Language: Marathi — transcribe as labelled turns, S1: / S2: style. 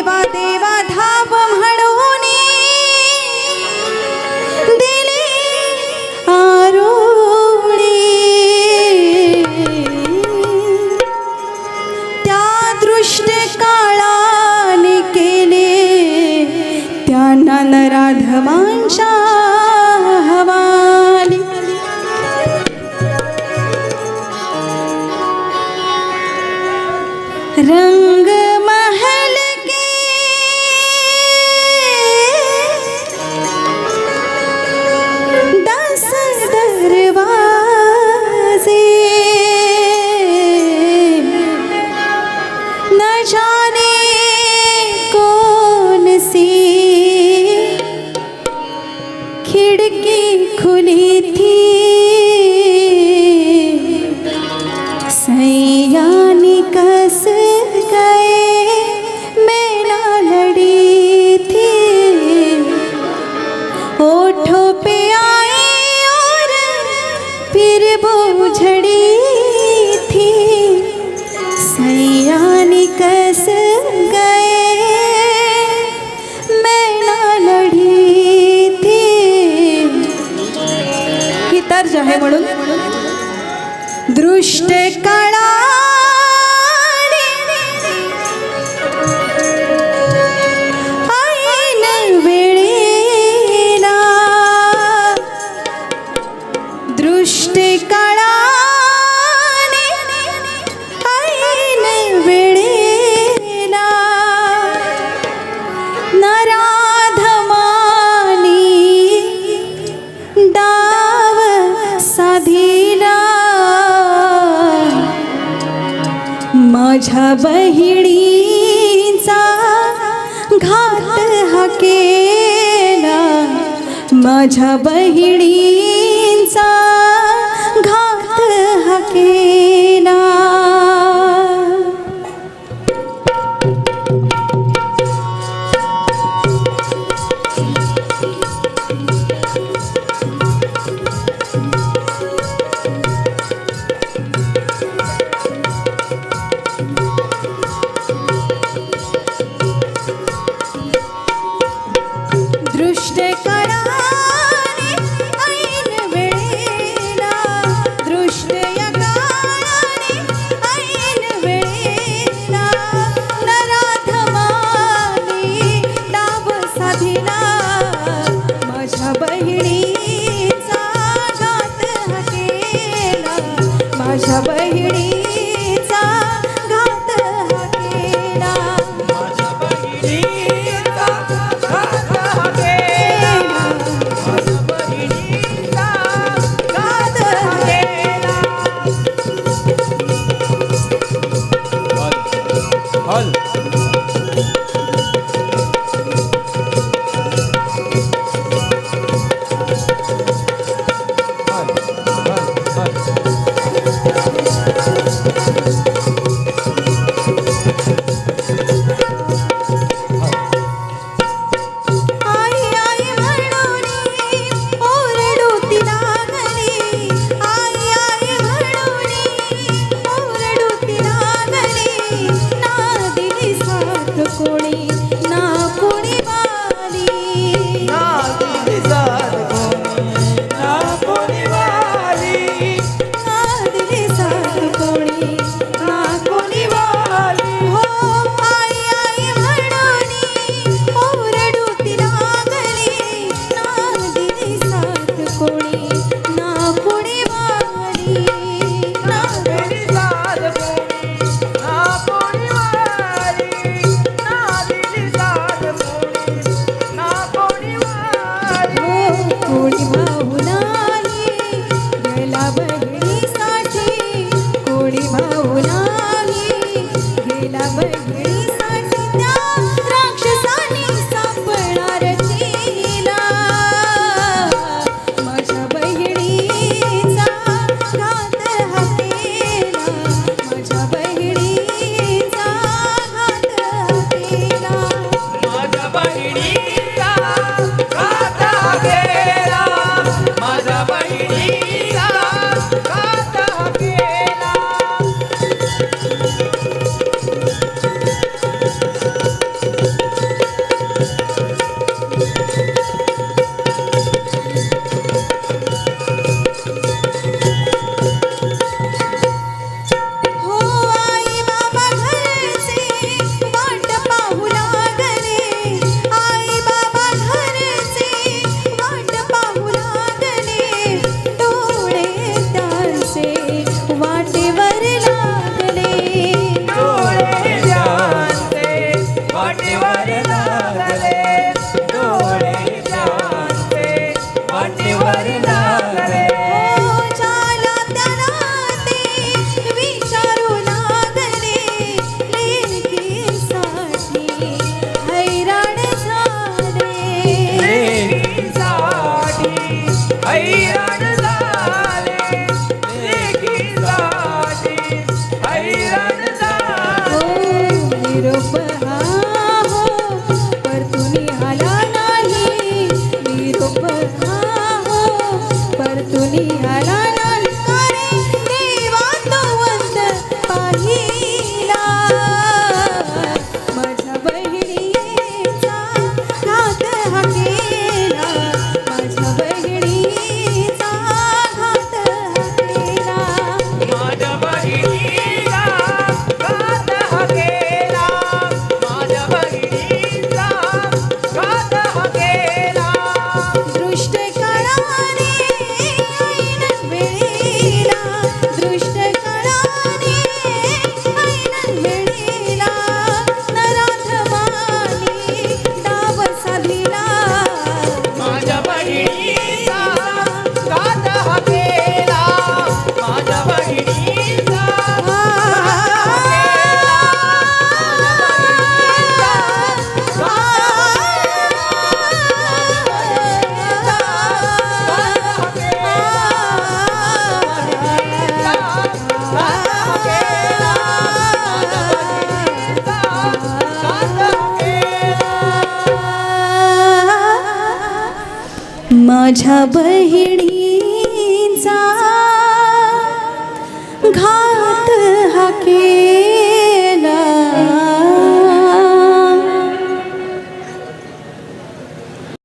S1: देवा देवा धाव म्हणून दिली आरुणी त्या दृष्ट काळाने केले त्यांना नराधमांच्या हवाली रंग महल के दस दरवाजे न जाने कौन सी खिड़की खुली थी सैया निकस गए मैं ना लड़ी थी होठों पे आए और फिर वो झड़ी थी सैया निकस गए मैं ना लड़ी थी ही तर्ज आहे म्हणून दृष्ट काळा दृष्ट काळाने ऐन वेळेला नराधमानी डाव साधिला माझ्या बहिणीचा घात हा केला माझ्या बहिणीचा घात हा केला दृष्ट काळाने ऐन वेळेला दृष्ट या काळाने ऐन वेळेला नराधमाने डाव साधिला माझ्या बहिणीचा घात हा केला माझ्या बहिणीचा घात हा केला माझ्या बहिणीचा
S2: वाटेवर लागले डोळे त्यांचे वाटेवर लागले
S1: हो ज्याला त्याला ते विचारू लागले लेकीसाठी हैराण झाले
S2: लेकीसाठी हैराण झाले लेकीसाठी हैराण झाले
S1: हो निरोप हा हो परतुनी आला नाही निरोप हा हो परतुनी आला नाही अरे देवा तो वंद पाहिला माझ्या बहिणीचा घात हा केला माझ्या बहिणीचा घात हा केला
S2: माझ्या बहिणीला घात हा केला माझ्या बहिणीला घात हा केला
S1: दृष्ट कळाने ऐन वेळेला दृष्ट कळाने ऐन वेळेला नराधमाने डाव साधिला
S2: माझ्या बहिणीचा घात हा केला माझ्या बहिणीचा
S1: माझ्या बहिणीचा घात हा केला